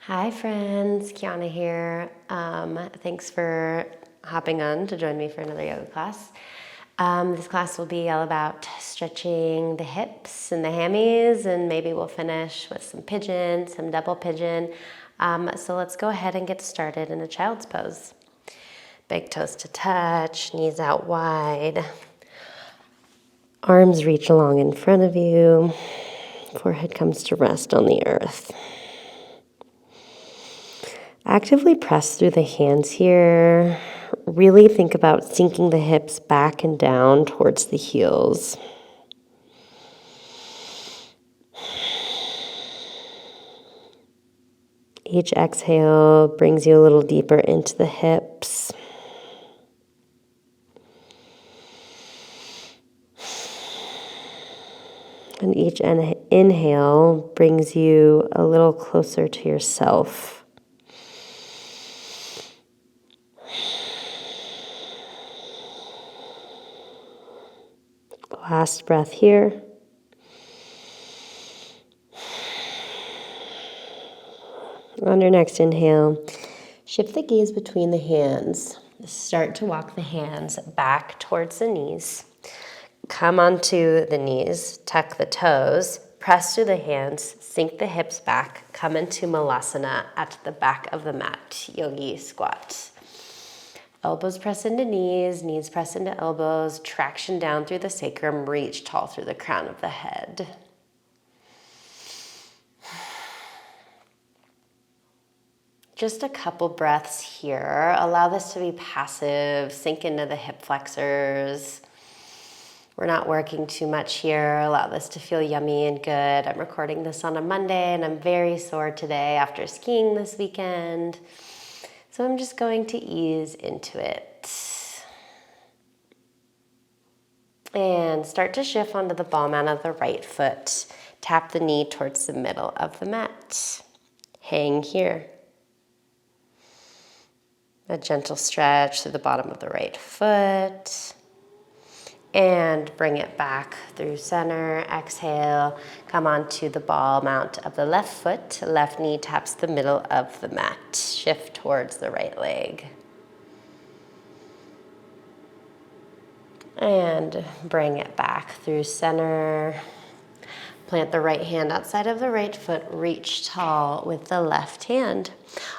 Hi friends, Kiana here. Thanks for hopping on to join me for another yoga class. This class will be all about stretching the hips and the hammies, and maybe we'll finish with some pigeon, some double pigeon. So let's go ahead and get started in a child's pose. Big toes to touch, knees out wide. Arms reach along in front of you. Forehead comes to rest on the earth. Actively press through the hands here. Really think about sinking the hips back and down towards the heels. Each exhale brings you a little deeper into the hips. And each inhale brings you a little closer to yourself. Last breath here. On your next inhale, shift the gaze between the hands. Start to walk the hands back towards the knees. Come onto the knees, tuck the toes, press through the hands, sink the hips back, come into Malasana at the back of the mat, yogi squat. Elbows press into knees, knees press into elbows, traction down through the sacrum, reach tall through the crown of the head. Just a couple breaths here. Allow this to be passive, sink into the hip flexors. We're not working too much here. Allow this to feel yummy and good. I'm recording this on a Monday and I'm very sore today after skiing this weekend. So I'm just going to ease into it. And start to shift onto the ball mat of the right foot. Tap the knee towards the middle of the mat. Hang here. A gentle stretch through the bottom of the right foot. And bring it back through center. Exhale, come onto the ball mount of the left foot. Left knee taps the middle of the mat. Shift towards the right leg. And bring it back through center. Plant the right hand outside of the right foot. Reach tall with the left hand.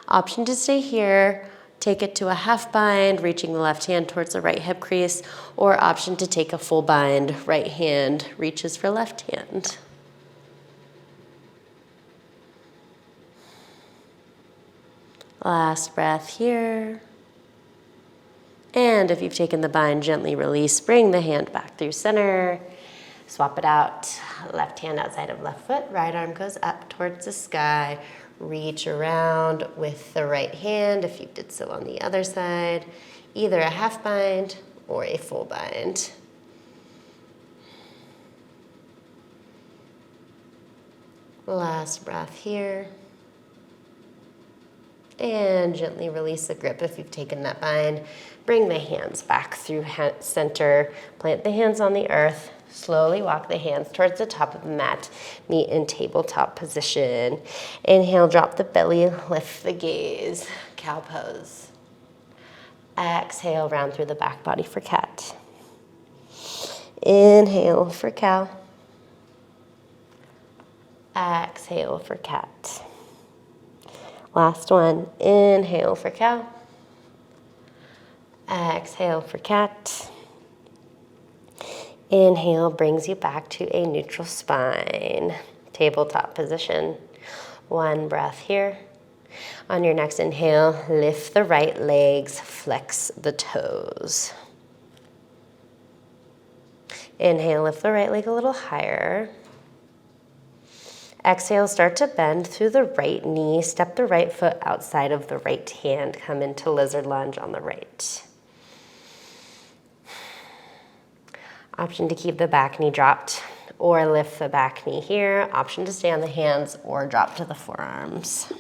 Option to stay here. Take it to a half bind, reaching the left hand towards the right hip crease, or option to take a full bind, right hand reaches for left hand. Last breath here. And if you've taken the bind, gently release, bring the hand back through center. Swap it out, left hand outside of left foot, right arm goes up towards the sky. Reach around with the right hand if you did so on the other side, either a half bind or a full bind. Last breath here. And gently release the grip if you've taken that bind. Bring the hands back through center. Plant the hands on the earth. Slowly walk the hands towards the top of the mat. Meet in tabletop position. Inhale, drop the belly, lift the gaze. Cow pose. Exhale, round through the back body for cat. Inhale for cow. Exhale for cat. Last one. Inhale for cow. Exhale for cat. Inhale brings you back to a neutral spine. Tabletop position. One breath here. On your next inhale, lift the right legs, flex the toes. Inhale, lift the right leg a little higher. Exhale, start to bend through the right knee. Step the right foot outside of the right hand. Come into lizard lunge on the right. Option to keep the back knee dropped or lift the back knee here. Option to stay on the hands or drop to the forearms.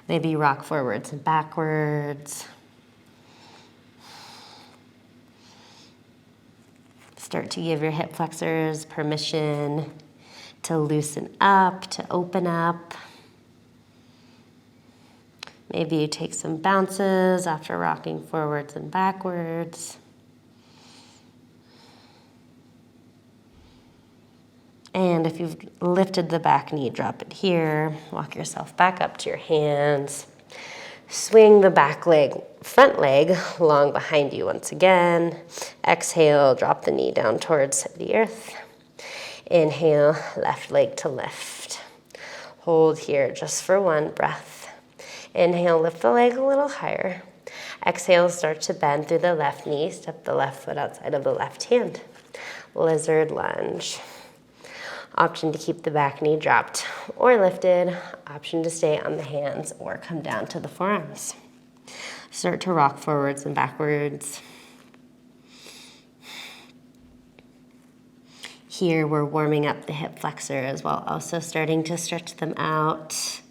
Maybe rock forwards and backwards. Start to give your hip flexors permission to loosen up, to open up. Maybe you take some bounces after rocking forwards and backwards. And if you've lifted the back knee, drop it here. Walk yourself back up to your hands. Swing the front leg long behind you once again. Exhale, drop the knee down towards the earth. Inhale, left leg to lift. Hold here just for one breath. Inhale, lift the leg a little higher. Exhale, start to bend through the left knee. Step the left foot outside of the left hand. Lizard lunge. Option to keep the back knee dropped or lifted. Option to stay on the hands or come down to the forearms. Start to rock forwards and backwards. Here we're warming up the hip flexors while also starting to stretch them out.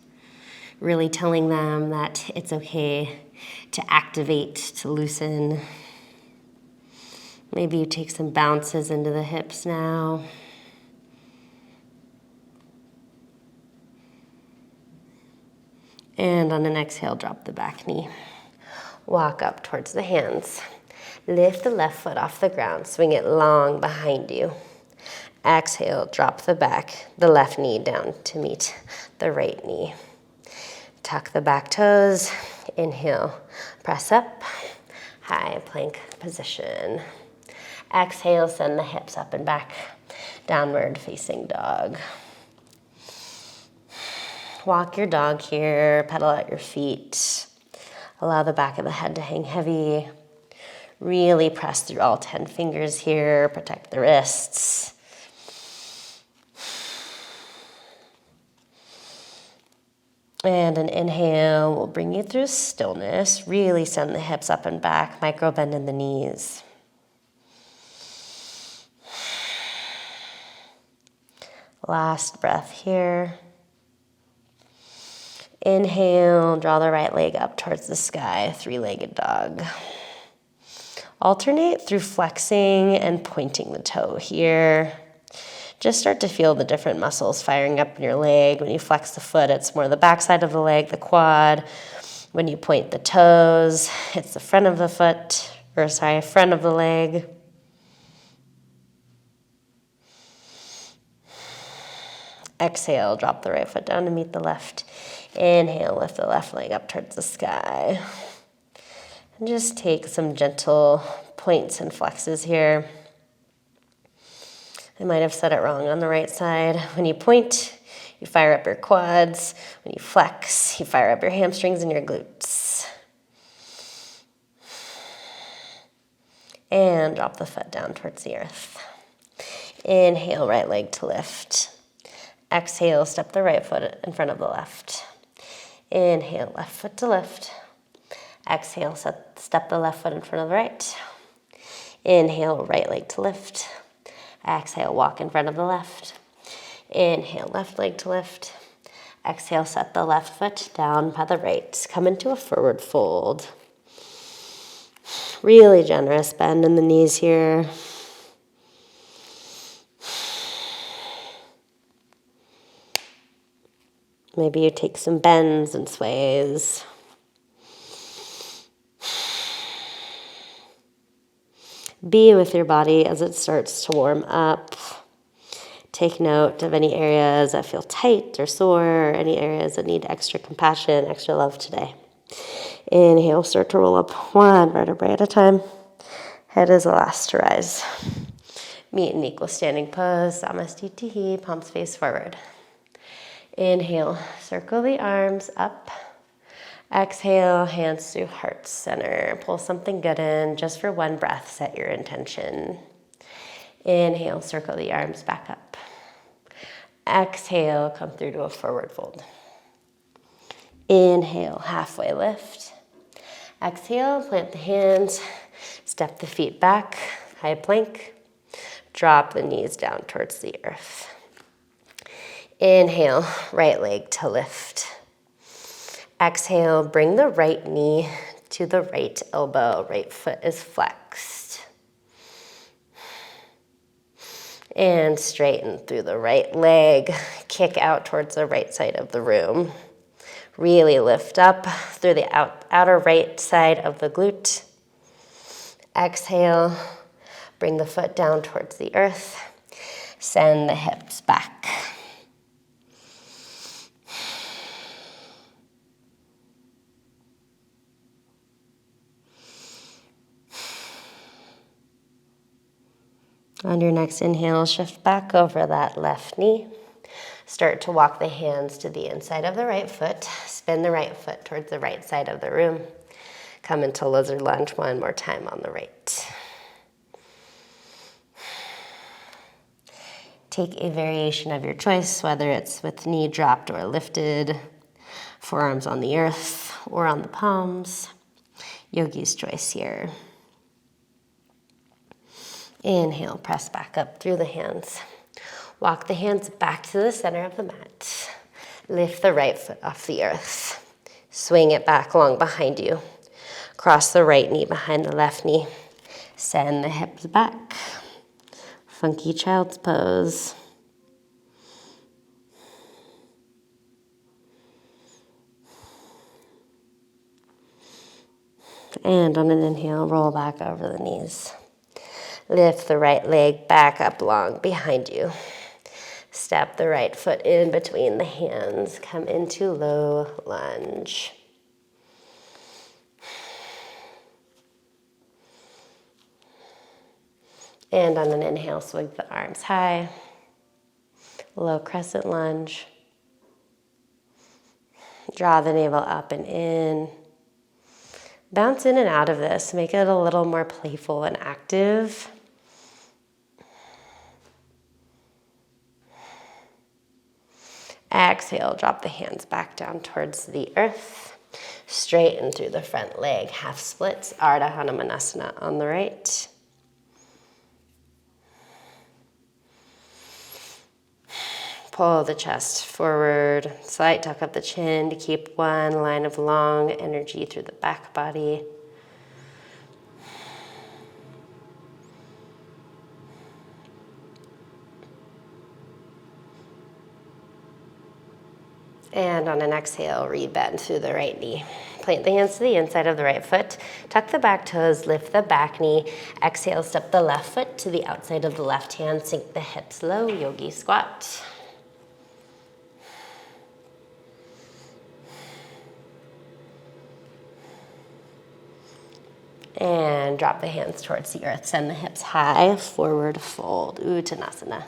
Really telling them that it's okay to activate, to loosen. Maybe you take some bounces into the hips now. And on an exhale, drop the back knee. Walk up towards the hands. Lift the left foot off the ground. Swing it long behind you. Exhale, drop the left knee down to meet the right knee. Tuck the back toes. Inhale, press up. High plank position. Exhale, send the hips up and back. Downward facing dog. Walk your dog here, pedal out your feet. Allow the back of the head to hang heavy. Really press through all 10 fingers here, protect the wrists. And an inhale will bring you through stillness. Really send the hips up and back, micro bend in the knees. Last breath here. Inhale, draw the right leg up towards the sky, three-legged dog. Alternate through flexing and pointing the toe here. Just start to feel the different muscles firing up in your leg. When you flex the foot, it's more the backside of the leg, the quad. When you point the toes, it's the front of the foot, front of the leg. Exhale, drop the right foot down to meet the left. Inhale, lift the left leg up towards the sky. And just take some gentle points and flexes here. I might have said it wrong on the right side. When you point, you fire up your quads. When you flex, you fire up your hamstrings and your glutes. And drop the foot down towards the earth. Inhale, right leg to lift. Exhale, step the right foot in front of the left. Inhale, left foot to lift. Exhale, step the left foot in front of the right. Inhale, right leg to lift. Exhale, walk in front of the left. Inhale, left leg to lift. Exhale, set the left foot down by the right. Come into a forward fold. Really generous bend in the knees here. Maybe you take some bends and sways. Be with your body as it starts to warm up. Take note of any areas that feel tight or sore, or any areas that need extra compassion, extra love today. Inhale, start to roll up one vertebrae at a time. Head is the last to rise. Meet in equal standing pose, Samastitihi, palms face forward. Inhale, circle the arms up. Exhale, hands through heart center. Pull something good in just for one breath. Set your intention. Inhale, circle the arms back up. Exhale, come through to a forward fold. Inhale, halfway lift. Exhale, plant the hands. Step the feet back, high plank. Drop the knees down towards the earth. Inhale, right leg to lift. Exhale, bring the right knee to the right elbow. Right foot is flexed. And straighten through the right leg. Kick out towards the right side of the room. Really lift up through the outer right side of the glute. Exhale, bring the foot down towards the earth. Send the hips back. On your next inhale, shift back over that left knee. Start to walk the hands to the inside of the right foot. Spin the right foot towards the right side of the room. Come into lizard lunge one more time on the right. Take a variation of your choice, whether it's with knee dropped or lifted, forearms on the earth or on the palms. Yogi's choice here. Inhale, press back up through the hands. Walk the hands back to the center of the mat. Lift the right foot off the earth. Swing it back long behind you. Cross the right knee behind the left knee. Send the hips back. Funky child's pose. And on an inhale, roll back over the knees. Lift the right leg back up long behind you. Step the right foot in between the hands. Come into low lunge. And on an inhale, swing the arms high. Low crescent lunge. Draw the navel up and in. Bounce in and out of this. Make it a little more playful and active. Exhale, drop the hands back down towards the earth. Straighten through the front leg. Half splits, Ardha Hanumanasana on the right. Pull the chest forward. Slight tuck of the chin to keep one line of long energy through the back body. And on an exhale, rebend through the right knee. Plant the hands to the inside of the right foot. Tuck the back toes, lift the back knee. Exhale, step the left foot to the outside of the left hand. Sink the hips low, yogi squat. And drop the hands towards the earth. Send the hips high, forward fold, Uttanasana.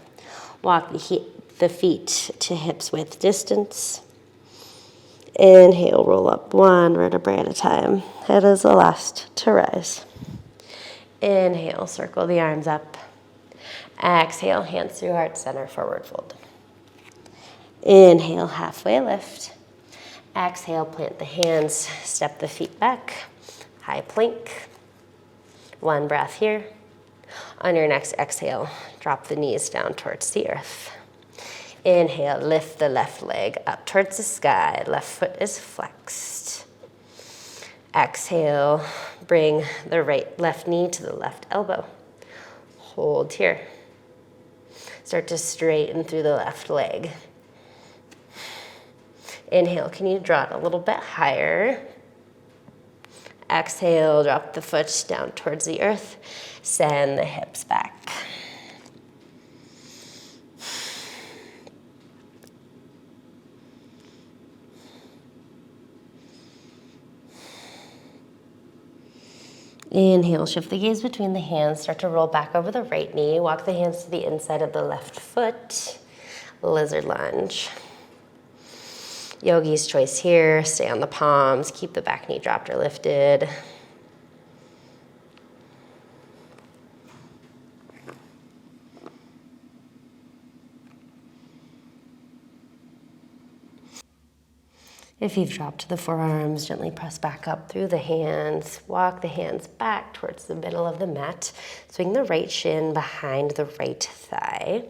Walk the feet to hips width distance. Inhale, roll up one vertebrae at a time. Head is the last to rise. Inhale, circle the arms up. Exhale, hands through heart center, forward fold. Inhale, halfway lift. Exhale, plant the hands, step the feet back. High plank. One breath here. On your next exhale, drop the knees down towards the earth. Inhale, lift the left leg up towards the sky. Left foot is flexed. Exhale, bring the left knee to the left elbow. Hold here. Start to straighten through the left leg. Inhale, can you draw it a little bit higher? Exhale, drop the foot down towards the earth. Send the hips back. Inhale, shift the gaze between the hands. Start to roll back over the right knee. Walk the hands to the inside of the left foot. Lizard lunge. Yogi's choice here. Stay on the palms. Keep the back knee dropped or lifted. If you've dropped the forearms, gently press back up through the hands. Walk the hands back towards the middle of the mat. Swing the right shin behind the right thigh.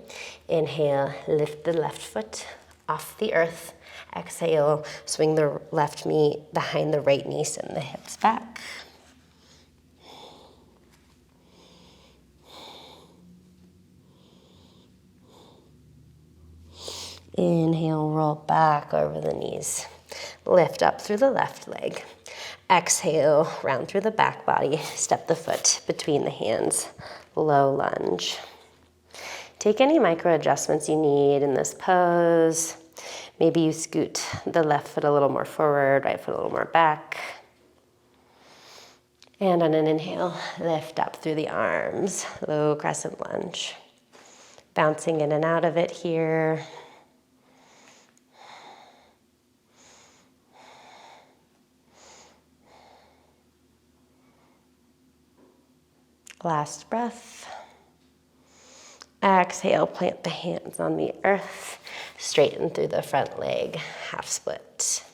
Inhale, lift the left foot off the earth. Exhale, swing the left knee behind the right knee, send the hips back. Inhale, roll back over the knees. lift up through the left leg. Exhale, round through the back body. Step the foot between the hands. Low lunge. Take any micro adjustments you need in this pose. Maybe you scoot the left foot a little more forward, right foot a little more back. And on an inhale, lift up through the arms. Low crescent lunge. Bouncing in and out of it here. Last breath. Exhale, plant the hands on the earth. Straighten through the front leg, half split.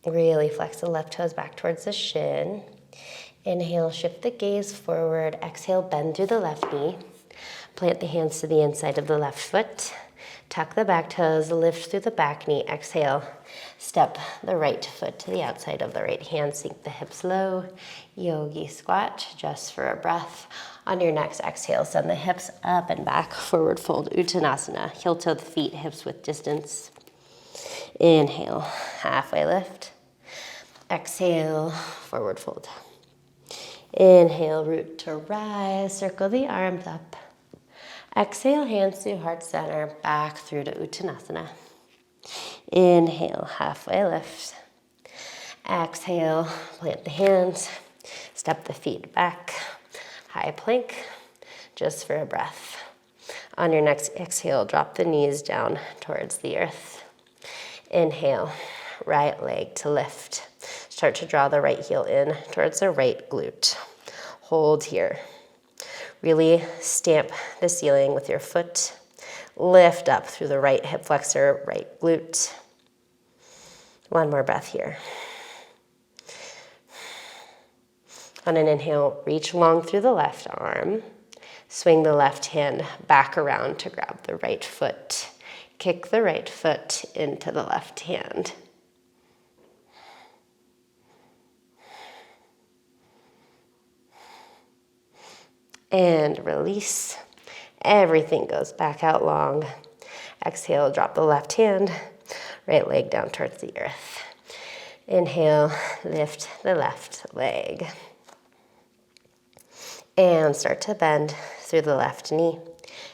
Really flex the left toes back towards the shin. Inhale, shift the gaze forward. Exhale, bend through the left knee. Plant the hands to the inside of the left foot. Tuck the back toes, lift through the back knee. Exhale, step the right foot to the outside of the right hand. Sink the hips low. Yogi squat, just for a breath. On your next exhale, send the hips up and back. Forward fold, Uttanasana. Heel to the feet, hips width distance. Inhale, halfway lift. Exhale, forward fold. Inhale, root to rise. Circle the arms up. Exhale, hands to heart center, back through to Uttanasana. Inhale, halfway lift. Exhale, plant the hands, step the feet back. High plank, just for a breath. On your next exhale, drop the knees down towards the earth. Inhale, right leg to lift. Start to draw the right heel in towards the right glute. Hold here. Really stamp the ceiling with your foot. Lift up through the right hip flexor, right glute. One more breath here. On an inhale, reach long through the left arm. Swing the left hand back around to grab the right foot. Kick the right foot into the left hand. And release. Everything goes back out long. Exhale, drop the left hand, right leg down towards the earth. Inhale, lift the left leg. And start to bend through the left knee.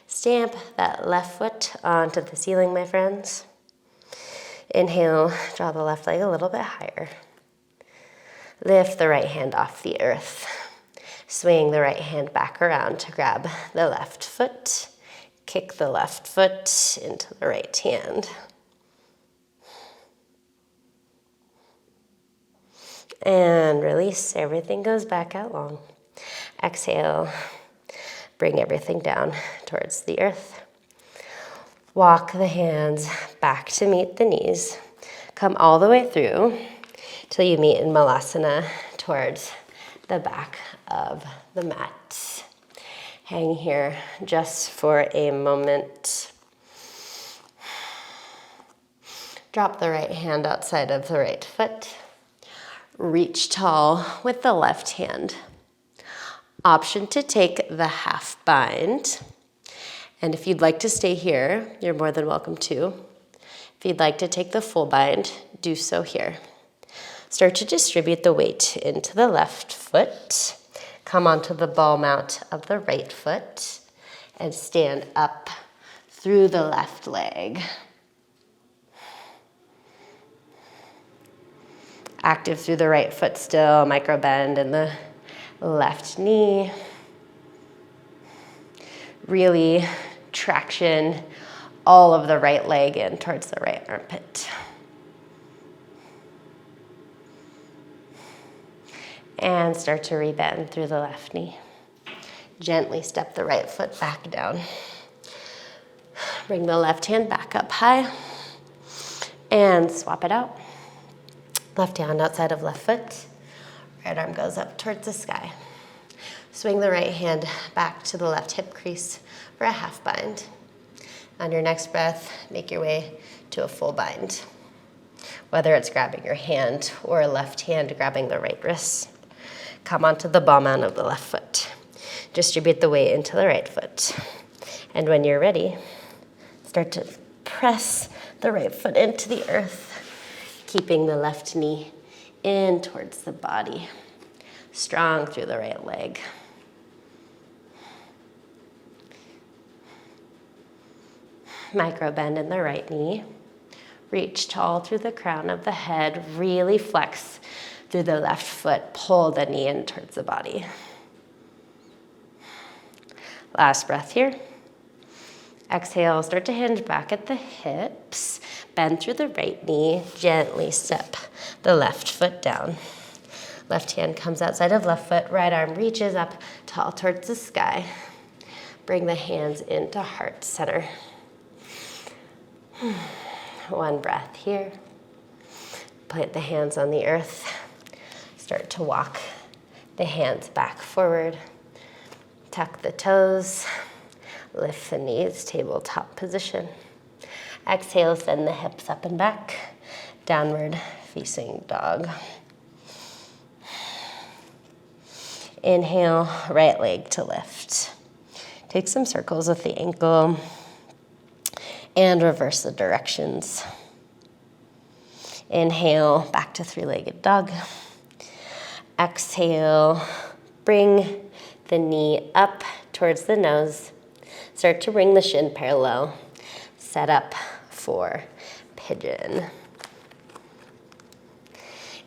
Stamp that left foot onto the ceiling, my friends. Inhale, draw the left leg a little bit higher. Lift the right hand off the earth. Swing the right hand back around to grab the left foot. Kick the left foot into the right hand. And release. Everything goes back out long. Exhale. Bring everything down towards the earth. Walk the hands back to meet the knees. Come all the way through till you meet in Malasana towards the back of the mat. Hang here just for a moment. Drop the right hand outside of the right foot. Reach tall with the left hand. Option to take the half bind. And if you'd like to stay here, you're more than welcome to. If you'd like to take the full bind, do so here. Start to distribute the weight into the left foot. Come onto the ball mount of the right foot and stand up through the left leg. Active through the right foot still, micro bend in the left knee. Really traction all of the right leg in towards the right armpit. And start to rebend through the left knee. Gently step the right foot back down. Bring the left hand back up high and swap it out. Left hand outside of left foot. Right arm goes up towards the sky. Swing the right hand back to the left hip crease for a half bind. On your next breath, make your way to a full bind. Whether it's grabbing your hand or left hand grabbing the right wrist. Come onto the ball mount of the left foot. Distribute the weight into the right foot. And when you're ready, start to press the right foot into the earth, keeping the left knee in towards the body, strong through the right leg. Micro bend in the right knee. Reach tall through the crown of the head. Really flex through the left foot. Pull the knee in towards the body. Last breath here. Exhale, start to hinge back at the hips. Bend through the right knee. Gently step the left foot down. Left hand comes outside of left foot. Right arm reaches up tall towards the sky. Bring the hands into heart center. One breath here. Plant the hands on the earth. Start to walk the hands back forward. Tuck the toes. Lift the knees, tabletop position. Exhale, send the hips up and back. Downward facing dog. Inhale, right leg to lift. Take some circles with the ankle and reverse the directions. Inhale, back to three-legged dog. Exhale, bring the knee up towards the nose. Start to bring the shin parallel. Set up for pigeon.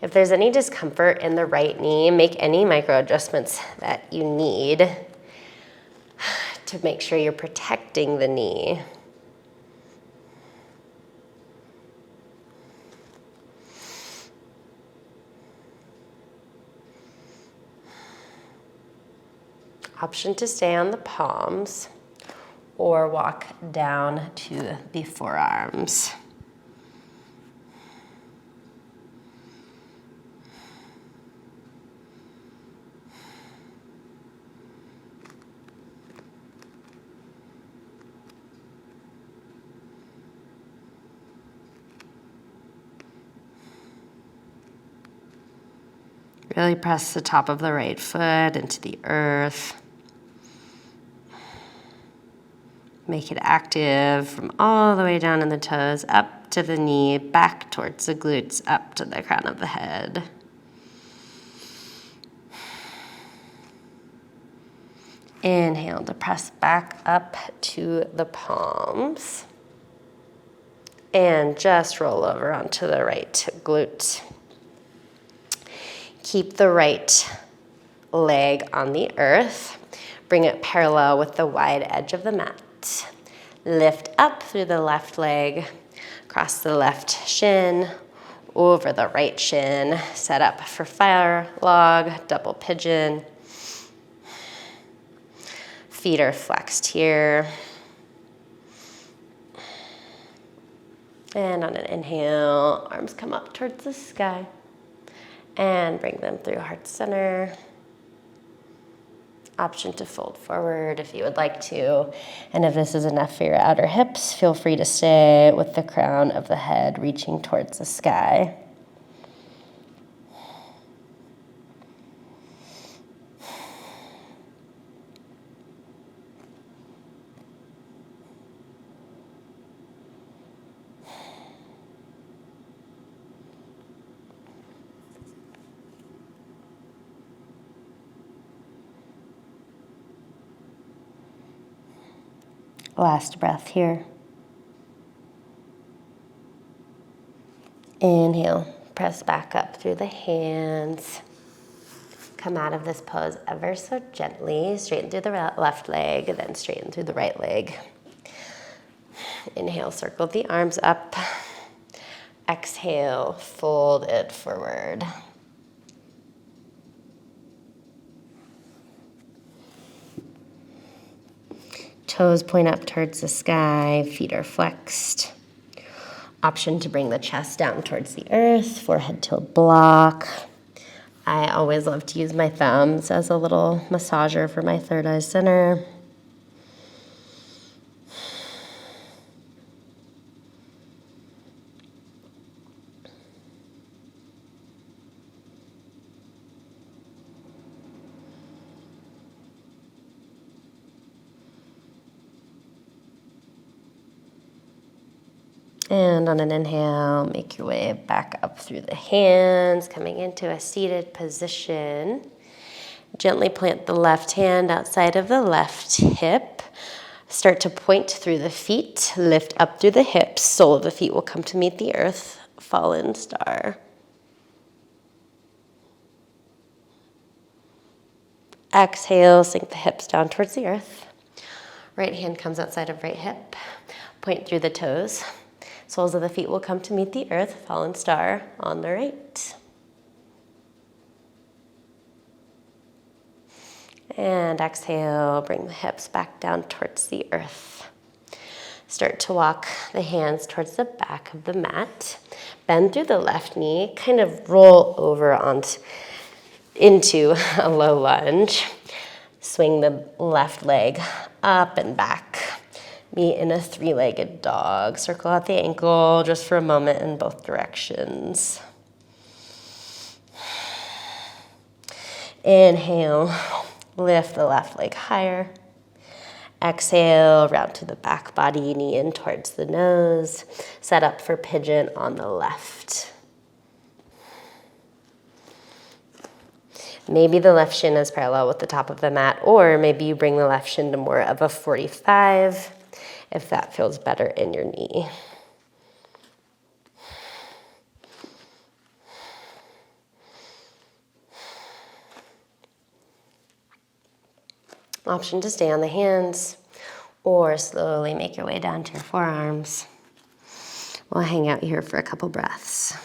If there's any discomfort in the right knee, make any micro adjustments that you need to make sure you're protecting the knee. Option to stay on the palms or walk down to the forearms. Really press the top of the right foot into the earth. Make it active from all the way down in the toes, up to the knee, back towards the glutes, up to the crown of the head. Inhale to press back up to the palms. And just roll over onto the right glute. Keep the right leg on the earth. Bring it parallel with the wide edge of the mat. Lift up through the left leg, cross the left shin, over the right shin. Set up for fire log, double pigeon. Feet are flexed here. And on an inhale, arms come up towards the sky. And bring them through heart center. Option to fold forward if you would like to. And if this is enough for your outer hips, feel free to stay with the crown of the head reaching towards the sky. Last breath here. Inhale, press back up through the hands. Come out of this pose ever so gently. Straighten through the left leg, then straighten through the right leg. Inhale, circle the arms up. Exhale, fold it forward. Toes point up towards the sky, feet are flexed. Option to bring the chest down towards the earth, forehead to a block. I always love to use my thumbs as a little massager for my third eye center. And on an inhale, make your way back up through the hands, coming into a seated position. Gently plant the left hand outside of the left hip. Start to point through the feet, lift up through the hips. Sole of the feet will come to meet the earth. Fallen star. Exhale, sink the hips down towards the earth. Right hand comes outside of right hip. Point through the toes. Soles of the feet will come to meet the earth. Fallen star on the right. And exhale, bring the hips back down towards the earth. Start to walk the hands towards the back of the mat. Bend through the left knee, kind of roll over into a low lunge. Swing the left leg up and back. Meet in a three-legged dog. Circle out the ankle just for a moment in both directions. Inhale, lift the left leg higher. Exhale, round to the back body, knee in towards the nose. Set up for pigeon on the left. Maybe the left shin is parallel with the top of the mat, or maybe you bring the left shin to more of a 45 if that feels better in your knee. Option to stay on the hands or slowly make your way down to your forearms. We'll hang out here for a couple breaths.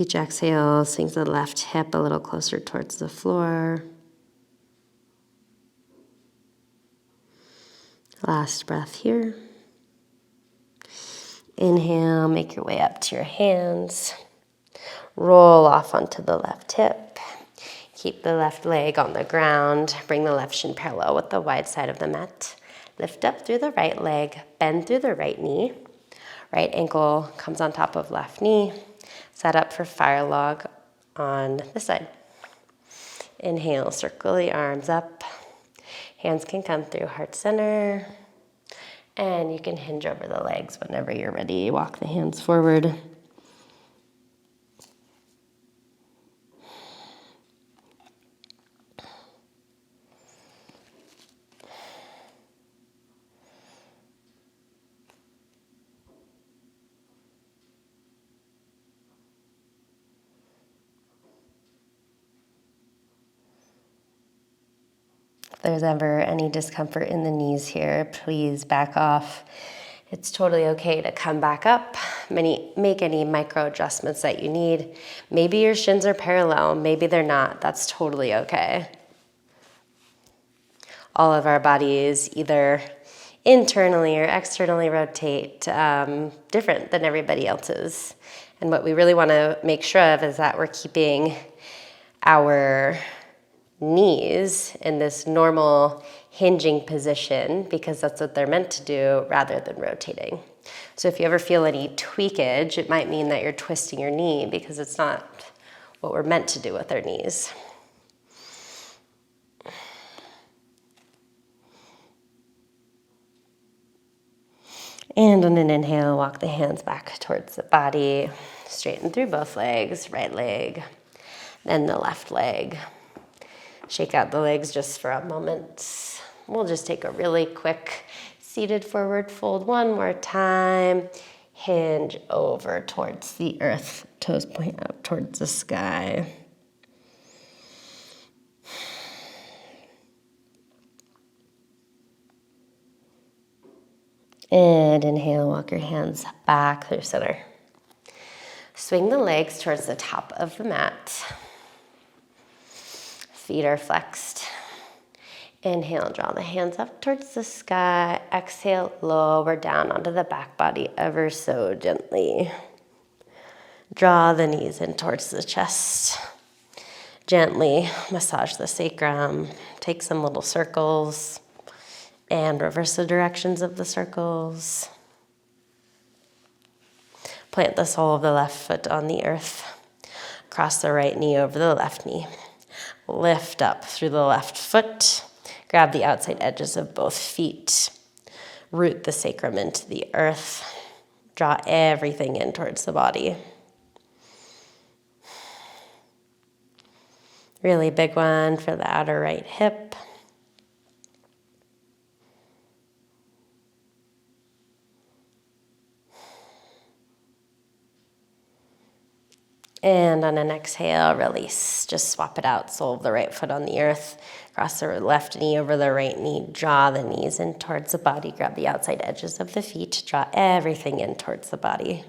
Each exhale sinks the left hip a little closer towards the floor. Last breath here. Inhale, make your way up to your hands. Roll off onto the left hip. Keep the left leg on the ground. Bring the left shin parallel with the wide side of the mat. Lift up through the right leg. Bend through the right knee. Right ankle comes on top of left knee. Set up for fire log on this side. Inhale, circle the arms up. Hands can come through heart center. And you can hinge over the legs whenever you're ready. Walk the hands forward. If there's ever any discomfort in the knees here, please back off. It's totally okay to come back up, make any micro adjustments that you need. Maybe your shins are parallel, maybe they're not. That's totally okay. All of our bodies either internally or externally rotate different than everybody else's. And what we really want to make sure of is that we're keeping our knees in this normal hinging position because that's what they're meant to do rather than rotating. So if you ever feel any tweakage, it might mean that you're twisting your knee because it's not what we're meant to do with our knees. And on an inhale, walk the hands back towards the body, straighten through both legs, right leg, then the left leg. Shake out the legs just for a moment. We'll just take a really quick seated forward fold one more time. Hinge over towards the earth. Toes point up towards the sky. And inhale, walk your hands back through center. Swing the legs towards the top of the mat. Feet are flexed. Inhale, draw the hands up towards the sky. Exhale, lower down onto the back body ever so gently. Draw the knees in towards the chest. Gently massage the sacrum. Take some little circles. And reverse the directions of the circles. Plant the sole of the left foot on the earth. Cross the right knee over the left knee. Lift up through the left foot. Grab the outside edges of both feet. Root the sacrum into the earth. Draw everything in towards the body. Really big one for the outer right hip. And on an exhale, release. Just swap it out. Sole of the right foot on the earth. Cross the left knee over the right knee. Draw the knees in towards the body. Grab the outside edges of the feet. Draw everything in towards the body.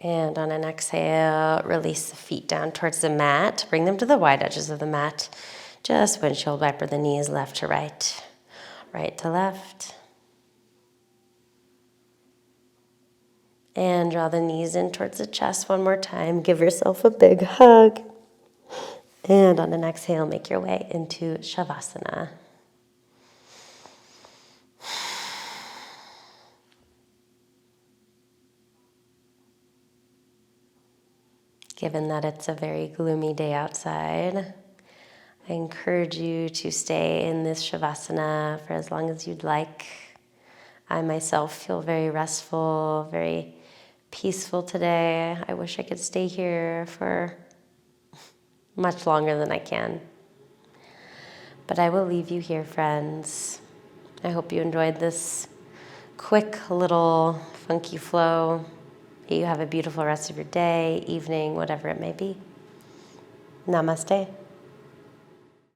And on an exhale, release the feet down towards the mat. Bring them to the wide edges of the mat. Just windshield wiper the knees left to right, right to left. And draw the knees in towards the chest one more time. Give yourself a big hug. And on an exhale, make your way into Savasana. Given that it's a very gloomy day outside, I encourage you to stay in this Savasana for as long as you'd like. I myself feel very restful, very peaceful today. I wish I could stay here for much longer than I can. But I will leave you here, friends. I hope you enjoyed this quick little funky flow. You have a beautiful rest of your day, evening, whatever it may be. Namaste.